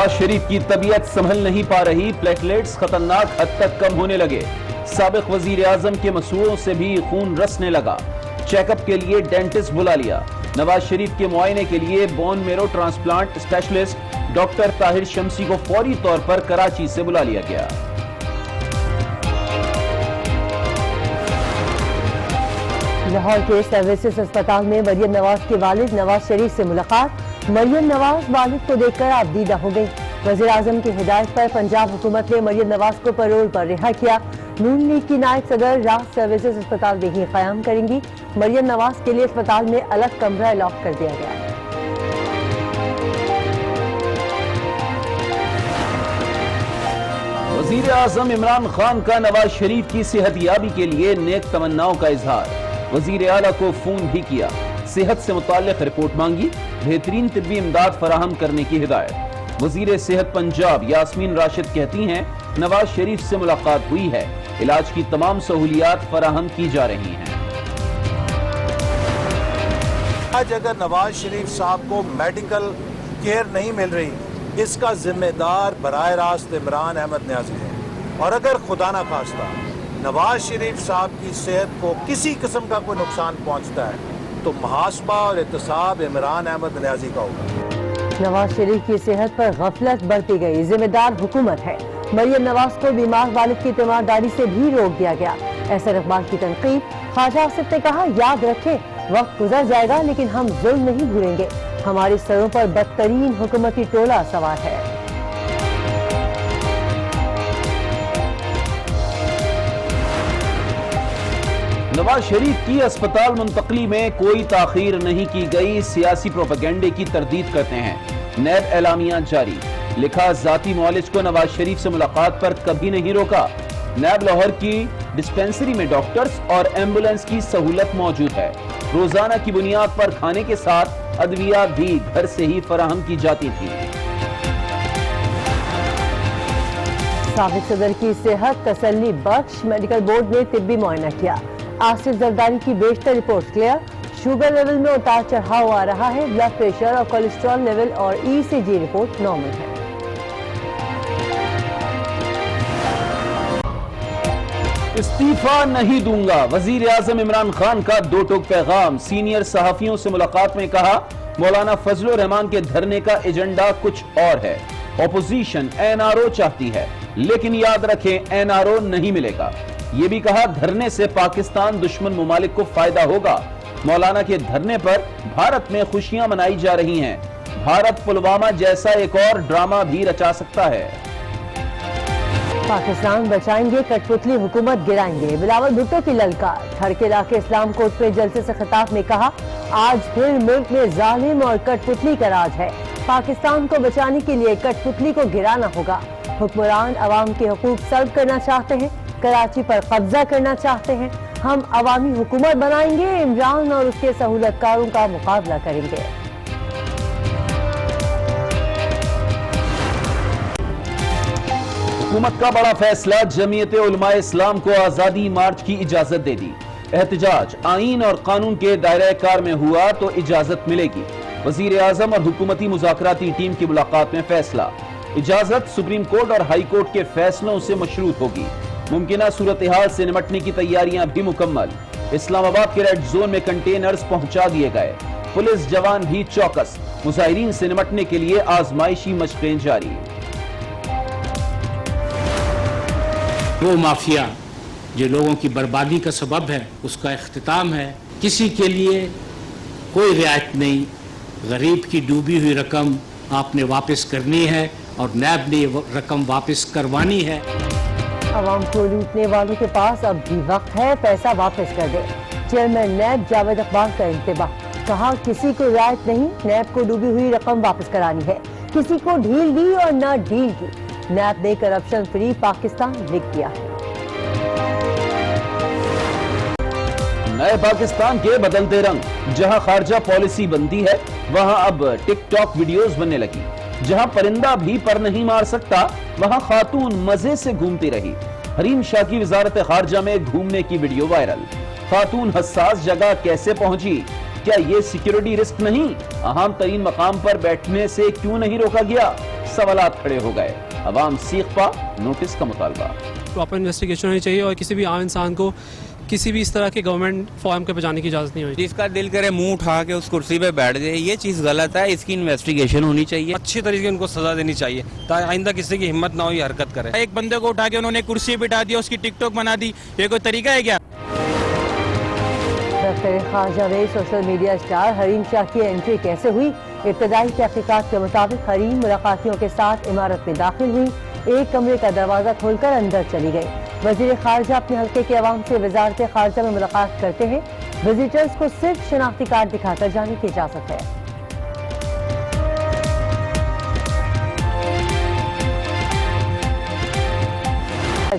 نواز شریف کی طبیعت سنبھل نہیں پا رہی، پلیٹلیٹس خطرناک حد تک کم ہونے لگے، سابق وزیر اعظم کے مسوڑوں سے بھی خون رسنے لگا، چیک اپ کے لیے ڈینٹسٹ بلا لیا۔ نواز شریف کے معائنے کے لیے bone marrow transplant specialist doctor Tahir Shamsi کو فوری طور پر کراچی سے بلا لیا گیا۔ لاہور کے سروسز اسپتال میں مریم نواز کے والد نواز شریف سے ملاقات، مریم نواز والد کو دیکھ کر آبدیدہ ہو گئی۔ وزیر اعظم کی ہدایت پر پنجاب حکومت نے مریم نواز کو پیرول پر رہا کیا۔ نون لیگ کی نائب صدر راحت سروسز اسپتال بھی قیام کریں گی۔ مریم نواز کے لیے اسپتال میں الگ کمرہ الاٹ کر دیا گیا ہے۔ وزیر اعظم عمران خان کا نواز شریف کی صحت یابی کے لیے نیک تمناؤں کا اظہار، وزیر اعلیٰ کو فون بھی کیا، صحت سے متعلق رپورٹ مانگی، بہترین طبی امداد فراہم کرنے کی ہدایت۔ وزیر صحت پنجاب یاسمین راشد کہتی ہیں نواز شریف سے ملاقات ہوئی ہے، علاج کی تمام سہولیات فراہم کی جا رہی ہیں۔ آج اگر نواز شریف صاحب کو میڈیکل کیئر نہیں مل رہی، اس کا ذمہ دار براہ راست عمران احمد نیازی ہے، اور اگر خدا نہ خواستہ نواز شریف صاحب کی صحت کو کسی قسم کا کوئی نقصان پہنچتا ہے تو محاسبہ اور احتساب عمران احمد نیازی کا ہوگا۔ نواز شریف کی صحت پر غفلت برتی گئی، ذمہ دار حکومت ہے۔ مریم نواز کو بیمار والد کی تیمارداری سے بھی روک دیا گیا، احسن اقبال کی تنقید۔ خواجہ آصف نے کہا یاد رکھیں وقت گزر جائے گا لیکن ہم ظلم نہیں بھولیں گے، ہمارے سروں پر بدترین حکومتی ٹولہ سوار ہے۔ نواز شریف کی اسپتال منتقلی میں کوئی تاخیر نہیں کی گئی، سیاسی پروپیگنڈے کی تردید کرتے ہیں، نیب اعلامیہ جاری، لکھا ذاتی معالج کو نواز شریف سے ملاقات پر کبھی نہیں روکا، نیب لاہور کی ڈسپینسری میں ڈاکٹرز اور ایمبولینس کی سہولت موجود ہے، روزانہ کی بنیاد پر کھانے کے ساتھ ادویات بھی گھر سے ہی فراہم کی جاتی تھی۔ سابق صدر کی صحت تسلی بخش، میڈیکل بورڈ نے طبی معائنہ کیا، آصف زرداری کی بیشتر رپورٹ کلیئر، شوگر لیول میں اتار چڑھاؤ آ رہا ہے، بلڈ پریشر اور کولیسٹرول لیول اور ای سی جی رپورٹ نارمل ہے۔ استعفیٰ نہیں دوں گا، وزیر اعظم عمران خان کا دو ٹوک پیغام، سینئر صحافیوں سے ملاقات میں کہا مولانا فضل الرحمان کے دھرنے کا ایجنڈا کچھ اور ہے، اپوزیشن این آر او چاہتی ہے لیکن یاد رکھیں این آر او نہیں ملے گا، یہ بھی کہا دھرنے سے پاکستان دشمن ممالک کو فائدہ ہوگا، مولانا کے دھرنے پر بھارت میں خوشیاں منائی جا رہی ہیں، بھارت پلوامہ جیسا ایک اور ڈرامہ بھی رچا سکتا ہے۔ پاکستان بچائیں گے کٹ پتلی حکومت گرائیں گے، بلاول بھٹو کی للکار، ٹھڑکے علاقے اسلام کوٹ میں جلسے سے خطاب میں کہا آج پھر ملک میں ظالم اور کٹ پتلی کا راج ہے، پاکستان کو بچانے کے لیے کٹ پتلی کو گرانا ہوگا، حکمران عوام کے حقوق سلب کرنا چاہتے ہیں، کراچی پر قبضہ کرنا چاہتے ہیں، ہم عوامی حکومت بنائیں گے، عمران اور اس کے سہولت کاروں کا مقابلہ کریں گے۔ حکومت کا بڑا فیصلہ، جمعیت علماء اسلام کو آزادی مارچ کی اجازت دے دی، احتجاج آئین اور قانون کے دائرہ کار میں ہوا تو اجازت ملے گی، وزیر اعظم اور حکومتی مذاکراتی ٹیم کی ملاقات میں فیصلہ، اجازت سپریم کورٹ اور ہائی کورٹ کے فیصلوں سے مشروط ہوگی، ممکنہ صورتحال سے نمٹنے کی تیاریاں بھی مکمل، اسلام آباد کے ریڈ زون میں کنٹینرز پہنچا دیے گئے، پولیس جوان بھی چوکس، مظاہرین سے نمٹنے کے لیے آزمائشی مشقیں جاری۔ وہ مافیا جو لوگوں کی بربادی کا سبب ہے اس کا اختتام ہے، کسی کے لیے کوئی رعایت نہیں، غریب کی ڈوبی ہوئی رقم آپ نے واپس کرنی ہے اور نیب نے یہ رقم واپس کروانی ہے۔ عوام کو لوٹنے والوں کے پاس اب بھی وقت ہے، پیسہ واپس کر دے، چیئرمین نیب جاوید اقبال کا انتباہ، کہا کسی کو رعایت نہیں، نیب کو ڈوبی ہوئی رقم واپس کرانی ہے، کسی کو ڈھیل دی اور نہ ڈیل کی، نیب نے کرپشن فری پاکستان لکھ دیا ہے۔ نئے پاکستان کے بدلتے رنگ، جہاں خارجہ پالیسی بنتی ہے وہاں اب ٹک ٹاک ویڈیوز بننے لگی، جہاں پرندہ بھی پر نہیں مار سکتا وہاں خاتون مزے سے گھومتی رہی، حریم شاہ کی وزارت خارجہ میں گھومنے کی ویڈیو وائرل، خاتون حساس جگہ کیسے پہنچی، کیا یہ سیکیورٹی رسک نہیں؟ اہم ترین مقام پر بیٹھنے سے کیوں نہیں روکا گیا؟ سوالات کھڑے ہو گئے۔ عوام سیخ پا نوٹس کا مطالبہ۔ پراپر انویسٹیگیشن ہونی چاہیے اور کسی بھی عام انسان کو کسی بھی اس طرح کے گورنمنٹ فارم کے پہ جانے کی اجازت نہیں ہونی چاہیے۔ جس کا دل کرے منہ اٹھا کے اس کرسی پہ بیٹھ جائے، یہ چیز غلط ہے، اس کی انویسٹیگیشن ہونی چاہیے، اچھی طریقے ان کو سزا دینی چاہیے تاکہ آئندہ کسی کی ہمت نہ ہو یہ حرکت کرے۔ ایک بندے کو اٹھا کے انہوں نے کرسی بٹھا دیا، اس کی ٹک ٹاک بنا دی، یہ کوئی طریقہ ہے کیا؟ دفتر خارجہ میں social media star Hareem Shah کی انٹری کیسے ہوئی؟ ابتدائی تحقیقات کے مطابق حریم ملاقاتیوں کے ساتھ عمارت میں داخل ہوئی، ایک کمرے کا دروازہ کھول کر اندر چلی گئی۔ وزیر خارجہ اپنے حلقے کے عوام سے وزارت خارجہ میں ملاقات کرتے ہیں، وزیٹرز کو صرف شناختی کارڈ دکھا کر جانے کی اجازت ہے۔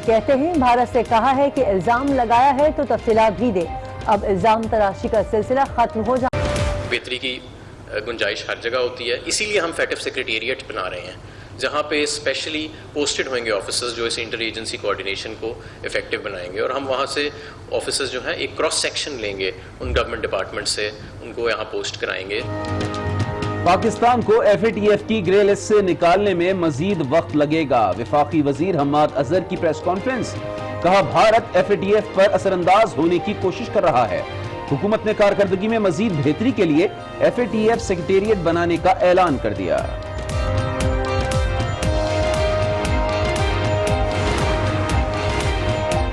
کہتے ہیں بھارت سے کہا ہے کہ الزام لگایا ہے تو تفصیلات بھی دے، اب الزام تراشی کا سلسلہ ختم ہو جائے۔ بہتری کی گنجائش ہر جگہ ہوتی ہے، اسی لیے ہم فیٹف سیکریٹریٹ بنا رہے ہیں جہاں پہ اسپیشلی پوسٹڈ ہوئیں گے آفیسرز جو اس انٹر ایجنسی کوآرڈینیشن کو افیکٹو بنائیں گے، اور ہم وہاں سے آفیسرز جو ہیں ایک کراس سیکشن لیں گے ان گورنمنٹ ڈپارٹمنٹ سے، ان کو یہاں پوسٹ کرائیں گے۔ پاکستان کو ایف اے ٹی ایف کی گرے لسٹ سے نکالنے میں مزید وقت لگے گا۔ وفاقی وزیر حماد اظہر کی پریس کانفرنس، کہا Bharat F A T F پر اثر انداز ہونے کی کوشش کر رہا ہے۔ حکومت نے کارکردگی میں مزید بہتری کے لیے F A T F secretariat بنانے کا اعلان کر دیا۔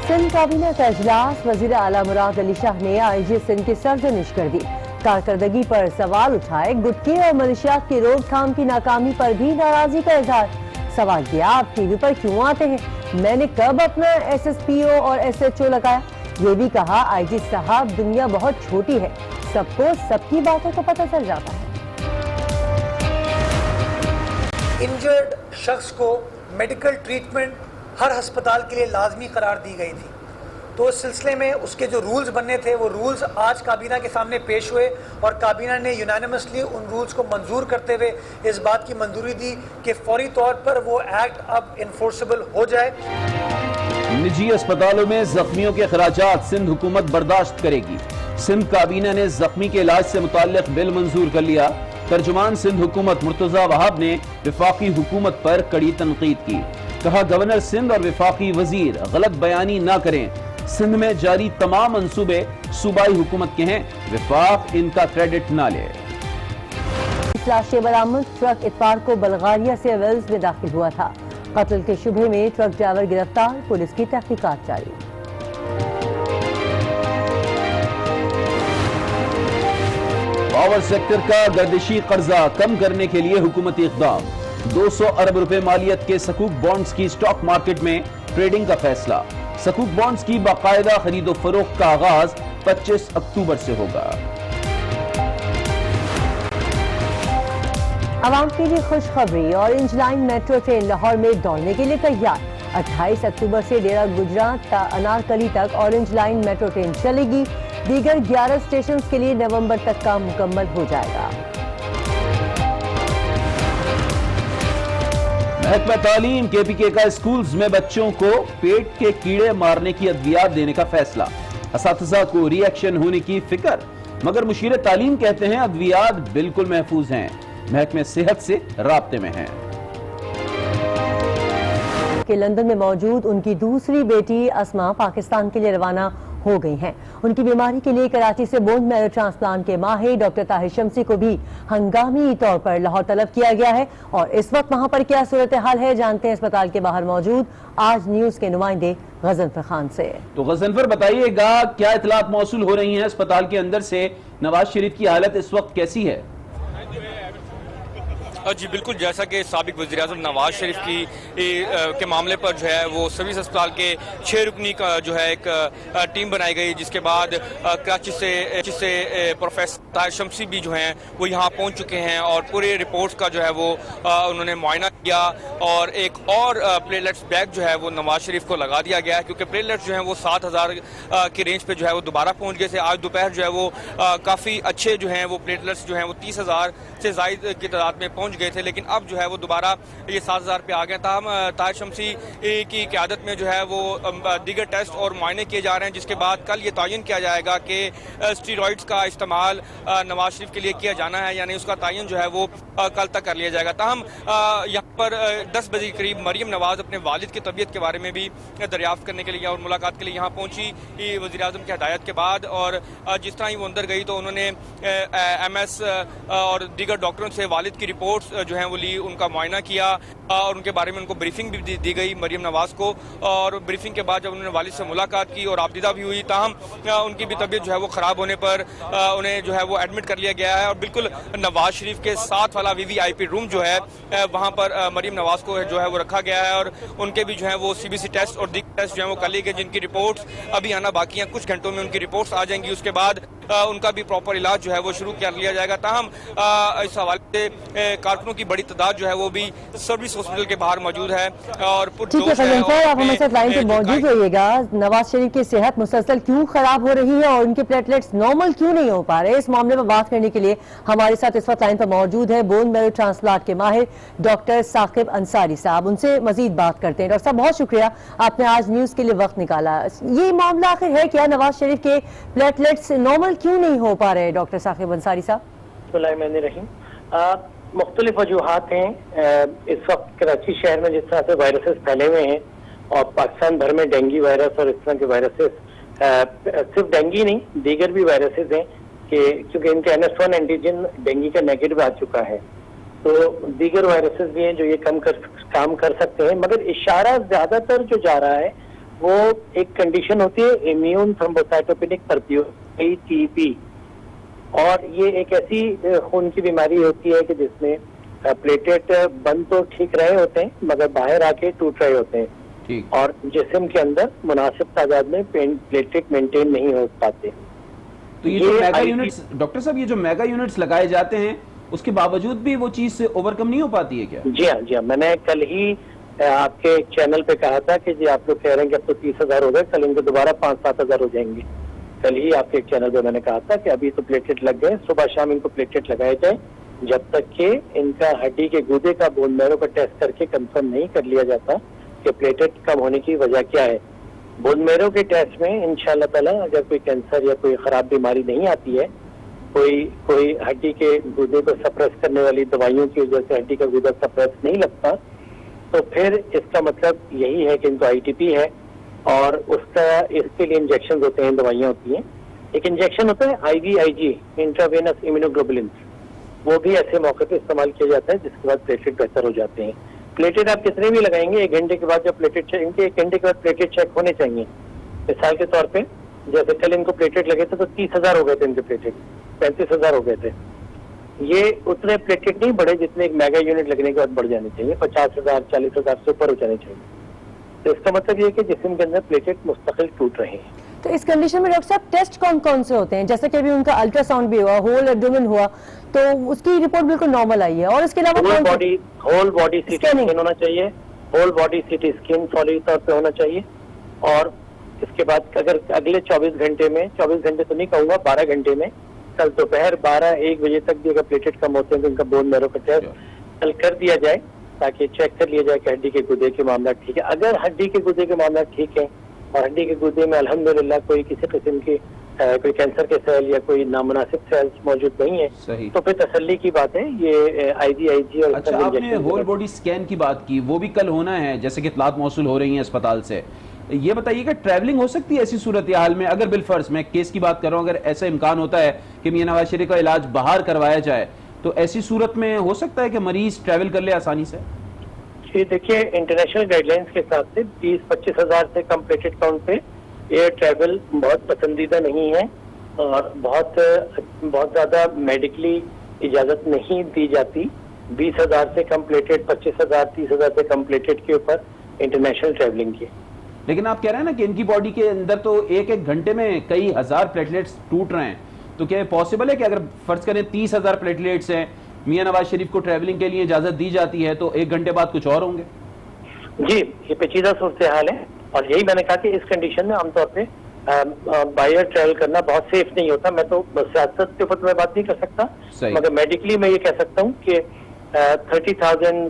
سندھ کابینہ کا اجلاس، وزیر اعلیٰ مراد علی شاہ نے آئی جی سندھ کی سرزنش کر دی، کارکردگی پر سوال اٹھائے، گٹکے اور منشیات کی روک تھام کی ناکامی پر بھی ناراضی کا اظہار۔ سوال کیا آپ ٹی وی پر کیوں آتے ہیں؟ میں نے کب اپنا ایس ایس پی او اور ایس ایچ او لگایا؟ یہ بھی کہا آئی جی صاحب دنیا بہت چھوٹی ہے، سب کو سب کی باتوں کو پتہ چل جاتا ہے۔ انجرڈ شخص کو میڈیکل ٹریٹمنٹ ہر ہسپتال کے لیے لازمی قرار دی گئی تھی، تو اس سلسلے میں اس کے جو رولز بننے تھے وہ رولز آج کابینہ کے سامنے پیش ہوئے، اور کابینہ نے یونانیمسلی ان رولز کو منظور کرتے ہوئے اس بات کی منظوری دی کہ فوری طور پر وہ ایکٹ اب انفورسبل ہو جائے۔ نجی اسپتالوں میں زخمیوں کے اخراجات سندھ حکومت برداشت کرے گی۔ سندھ کابینہ نے زخمی کے علاج سے متعلق بل منظور کر لیا۔ ترجمان سندھ حکومت مرتضی وہاب نے وفاقی حکومت پر کڑی تنقید کی، کہا گورنر سندھ اور وفاقی وزیر غلط بیانی نہ کریں، سندھ میں جاری تمام منصوبے صوبائی حکومت کے ہیں، وفاق ان کا کریڈٹ نہ لے۔ لاشیں برآمد، ٹرک اتوار کو بلغاریہ سے ویلز میں داخل ہوا تھا، قتل کے شبہے میں ٹرک ڈرائیور گرفتار، پولیس کی تحقیقات جاری۔ پاور سیکٹر کا گردشی قرضہ کم کرنے کے لیے حکومتی اقدام، 200 ارب روپے مالیت کے سکوک بانڈز کی سٹاک مارکیٹ میں ٹریڈنگ کا فیصلہ، سکوک بانڈز کی باقاعدہ خرید و فروخت کا آغاز 25 اکتوبر سے ہوگا۔ عوام کے لیے خوشخبری، orange line metro train Lahore میں دوڑنے کے لیے تیار، 28 اکتوبر سے ڈیرہ گجرات تا انارکلی تک اورنج لائن میٹرو ٹرین چلے گی، دیگر 11 اسٹیشنز کے لیے نومبر تک کا مکمل ہو جائے گا۔ محکمہ تعلیم کے پی کے کا اسکولز میں بچوں کو پیٹ کے کیڑے مارنے کی ادویات دینے کا فیصلہ، اساتذہ کو ری ایکشن ہونے کی فکر، مگر مشیر تعلیم کہتے ہیں ادویات بالکل محفوظ ہیں، محکمہ صحت سے رابطے میں ہیں۔ کہ لندن میں موجود ان کی دوسری بیٹی اسما پاکستان کے لیے روانہ ہو گئی ہیں۔ ان کی بیماری کے لیے کراچی سے بون میرو ٹرانسپلانٹ کے ماہر ڈاکٹر طاہر شمسی کو بھی ہنگامی طور پر لاہور طلب کیا گیا ہے، اور اس وقت وہاں پر کیا صورتحال ہے جانتے ہیں اسپتال کے باہر موجود آج نیوز کے نمائندے غضنفر خان سے۔ تو غضنفر بتائیے گا کیا اطلاعات موصول ہو رہی ہیں اسپتال کے اندر سے، نواز شریف کی حالت اس وقت کیسی ہے؟ جی بالکل، جیسا کہ سابق وزیراعظم نواز شریف کے معاملے پر جو ہے وہ سروس اسپتال کے 6 رکنی کا جو ہے ایک ٹیم بنائی گئی، جس کے بعد کراچی سے پروفیسر طاہر شمسی بھی جو ہیں وہ یہاں پہنچ چکے ہیں، اور پورے رپورٹس کا جو ہے وہ انہوں نے معائنہ کیا، اور ایک اور پلیٹلیٹس بیگ جو ہے وہ نواز شریف کو لگا دیا گیا ہے، کیونکہ پلیٹلیٹس جو ہیں وہ 7000 کی رینج پہ جو ہے وہ دوبارہ پہنچ گئے تھے۔ آج دوپہر جو ہے وہ کافی اچھے جو ہیں وہ پلیٹلیٹس جو ہیں وہ 30,000 سے زائد کی تعداد میں پہنچ پہنچ گئے تھے، لیکن اب جو ہے وہ دوبارہ یہ 7,000 پہ آ گئے. تاہم طاہر شمسی کی قیادت میں جو ہے وہ دیگر ٹیسٹ اور معائنے کیے جا رہے ہیں، جس کے بعد کل یہ تعین کیا جائے گا کہ اسٹیرائڈز کا استعمال نواز شریف کے لیے کیا جانا ہے یا نہیں. اس کا تعین جو ہے وہ کل تک کر لیا جائے گا. تاہم یہاں پر 10 بجے کے قریب مریم نواز اپنے والد کی طبیعت کے بارے میں بھی دریافت کرنے کے لیے اور ملاقات کے لیے یہاں پہنچی وزیر اعظم کی ہدایت کے بعد. اور جس طرح ہی وہ اندر گئی تو انہوں نے ایم ایس اور دیگر ڈاکٹروں سے والد کی رپورٹس جو ہیں وہ لی، ان کا معائنہ کیا اور ان کے بارے میں ان کو بریفنگ بھی دی گئی مریم نواز کو. اور بریفنگ کے بعد جب انہوں نے والد سے ملاقات کی اور رابطہ بھی ہوئی، تاہم ان کی بھی طبیعت جو ہے وہ خراب ہونے پر انہیں جو ہے وہ ایڈمٹ کر لیا گیا ہے. اور بالکل نواز شریف کے ساتھ والا VIP روم جو ہے وہاں پر مریم نواز کو جو ہے وہ رکھا گیا ہے. اور ان کے بھی جو ہے وہ CBC ٹیسٹ اور دیگر ٹیسٹ جو ہیں وہ کر لیے گئے، جن کی رپورٹس ابھی آنا باقی ہیں. کچھ گھنٹوں میں ان کی رپورٹس آ جائیں گی، اس کے بعد ان کا بھی پراپر علاج جو ہے وہ شروع کر لیا جائے گا. تاہم اس حوالے سے کارکنوں کی بڑی تعداد جو ہے وہ بھی سروس ہاسپٹل کے باہر موجود ہے. اور ٹھیک ہے فضل صاحب، آپ ہمارے ساتھ لائن پہ موجود رہیے گا. نواز شریف کی صحت مسلسل کیوں خراب ہو رہی ہے اور ان کے پلیٹلیٹس نارمل کیوں نہیں ہو پا رہے، اس معاملے میں بات کرنے کے لیے ہمارے ساتھ اس وقت لائن پر موجود ہے بون میرو ٹرانسپلانٹ کے ماہر ڈاکٹر ثاقب انصاری صاحب. ان سے مزید بات کرتے ہیں. ڈاکٹر صاحب بہت شکریہ، آپ نے آج نیوز کے لیے وقت نکالا. یہ معاملہ آخر ہے کیا؟ نواز شریف کے پلیٹلیٹس نارمل کیوں نہیں ہو پا رہے ڈاکٹر ثاقب انصاری صاحب؟ بسم اللہ الرحمن الرحیم. مختلف وجوہات ہیں. اس وقت کراچی شہر میں جس طرح سے وائرسز پھیلے ہوئے ہیں اور پاکستان بھر میں ڈینگی وائرس اور اس طرح کے وائرسز، صرف ڈینگی نہیں دیگر بھی وائرسز ہیں کہ کیونکہ ان کا NS1 اینٹیجن ڈینگی کا نیگیٹو آ چکا ہے، تو دیگر وائرسز بھی ہیں جو یہ کام کر سکتے ہیں. مگر اشارہ زیادہ تر جو جا رہا ہے وہ ایک کنڈیشن ہوتی ہے امیون تھرومبوسائٹوپینک پرفیوژن ATP، اور یہ ایک ایسی خون کی بیماری ہوتی ہے کہ جس میں پلیٹلیٹ بند تو ٹھیک رہے ہوتے ہیں مگر باہر آ کے ٹوٹ رہے ہوتے ہیں اور جسم کے اندر مناسب تعداد میں پلیٹلیٹ مینٹین نہیں ہو پاتے. تو یہ جو میگا یونٹس ڈاکٹر صاحب، یہ جو میگا یونٹس لگائے جاتے ہیں اس کے باوجود بھی وہ چیز سے اوورکم نہیں ہو پاتی ہے کیا؟ جی ہاں، میں نے کل ہی آپ کے چینل پہ کہا تھا کہ جی آپ لوگ کہہ رہے ہیں کہ اب تو 30,000 ہو گئے، کل ان کو دوبارہ 5-7 ہو جائیں گے. کل ہی آپ کے ایک چینل پہ میں نے کہا تھا کہ ابھی تو پلیٹلیٹ لگ گئے، صبح شام ان کو پلیٹلیٹ لگائے جائیں جب تک کہ ان کا ہڈی کے گودے کا بون میرو کا ٹیسٹ کر کے کنفرم نہیں کر لیا جاتا کہ پلیٹلیٹ کم ہونے کی وجہ کیا ہے. بون میرو کے ٹیسٹ میں انشاءاللہ تعالی اگر کوئی کینسر یا کوئی خراب بیماری نہیں آتی ہے، کوئی ہڈی کے گودے کو سپریس کرنے والی دوائیوں کی وجہ سے ہڈی کا گودا سپریس نہیں لگتا، تو پھر اس کا مطلب یہی ہے کہ ان کو ITP ہے. اور اس کے لیے انجیکشن ہوتے ہیں، دوائیاں ہوتی ہیں. ایک انجیکشن ہوتا ہے IVIG انٹراوینس امیونوگلوبولنس، وہ بھی ایسے موقع پہ استعمال کیا جاتا ہے جس کے بعد پلیٹلیٹ بہتر ہو جاتے ہیں. پلیٹلیٹ آپ کتنے بھی لگائیں گے 1 گھنٹے کے بعد جب پلیٹلیٹ چیک، ان کے 1 گھنٹے کے بعد پلیٹلیٹ چیک ہونے چاہیے. مثال کے طور پہ جیسے کل ان کو پلیٹلیٹ لگے تھے تو 30,000 ہو گئے تھے، ان کے پلیٹلیٹ 35,000 ہو گئے تھے. یہ اتنے پلیٹلیٹ نہیں بڑھے جتنے ایک میگا یونٹ لگنے کے بعد بڑھ جانے چاہیے، 50,000 40,000 سے اوپر ہو جانے چاہیے. تو اس کا مطلب یہ ہے کہ جسم کے اندر پلیٹلیٹ مستقل ٹوٹ رہے ہیں. تو اس کنڈیشن میں ڈاکٹر صاحب ٹیسٹ کون کون سے ہوتے ہیں؟ جیسے کہ ابھی ان کا الٹرا ساؤنڈ بھی ہوا، ہول ایبڈومن ہوا، تو اس کی رپورٹ بالکل نارمل آئی ہے. اور اس کے علاوہ ہول باڈی CT اسکین ہونا چاہیے، ہول باڈی CT اسکین فوری طور پہ ہونا چاہیے. اور اس کے بعد اگر اگلے 24 گھنٹے میں، 24 گھنٹے تو نہیں کہوں گا، 12 گھنٹے میں، کل دوپہر 12-1 بجے تک بھی اگر پلیٹلیٹ کم ہوتے ہیں تو ان کا بون میرو کا ٹیسٹ کل کر دیا جائے تاکہ چیک کر لیا جائے کہ ہڈی کے گردے کے معاملات ٹھیک ہے. اگر ہڈی کے گردے کے معاملات ٹھیک ہیں اور ہڈی کے گردے میں الحمدللہ کوئی کسی قسم کی کوئی کینسر کے سیل یا کوئی نامناسب سیلز موجود نہیں ہے تو پھر تسلی کی بات ہے. یہ IVIG اور اچھا، آپ نے ہول باڈی اسکین کی بات کی، وہ بھی کل ہونا ہے جیسے کہ اطلاعات موصول ہو رہی ہیں اسپتال سے. یہ بتائیے کہ ٹریولنگ ہو سکتی ہے ایسی صورتحال میں؟ اگر بالفرض میں کیس کی بات کر رہا ہوں، اگر ایسا امکان ہوتا ہے کہ میاں نواز شریف کا علاج باہر کروایا جائے تو ایسی صورت میں ہو سکتا ہے کہ مریض ٹریول کر لے آسانی سے؟ جی دیکھیے، انٹرنیشنل گائیڈ لائنس کے حساب سے 20-25 ہزار سے کم پلیٹلیٹ کاؤنٹ پہ ایئر ٹریول بہت پسندیدہ نہیں ہے اور بہت زیادہ میڈیکلی اجازت نہیں دی جاتی. 20,000 سے کم پلیٹلیٹ، 25,000 30,000 سے کم پلیٹلیٹ کے اوپر انٹرنیشنل ٹریولنگ کی. لیکن آپ کہہ رہے ہیں نا کہ ان کی باڈی کے اندر تو ایک گھنٹے میں کئی ہزار پلیٹلیٹس ٹوٹ رہے ہیں، تو کیا پاسبل ہے کہ اگر فرض کریں 30,000 پلیٹلیٹس ہیں، میاں نواز شریف کو ٹریولنگ کے لیے اجازت دی جاتی ہے تو 1 گھنٹے بعد کچھ اور ہوں گے؟ جی، یہ پیچیدہ صورتحال ہے اور یہی میں نے کہا کہ اس کنڈیشن میں عام طور پہ باہر ٹریول کرنا بہت سیف نہیں ہوتا. میں تو سیاست کے اوپر میں بات نہیں کر سکتا، مگر میڈیکلی میں یہ کہہ سکتا ہوں کہ 30,000,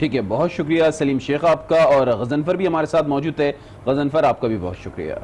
ٹھیک ہے، بہت شکریہ سلیم شیخ آپ کا، اور غضنفر بھی ہمارے ساتھ موجود ہے۔ غضنفر آپ کا بھی بہت شکریہ۔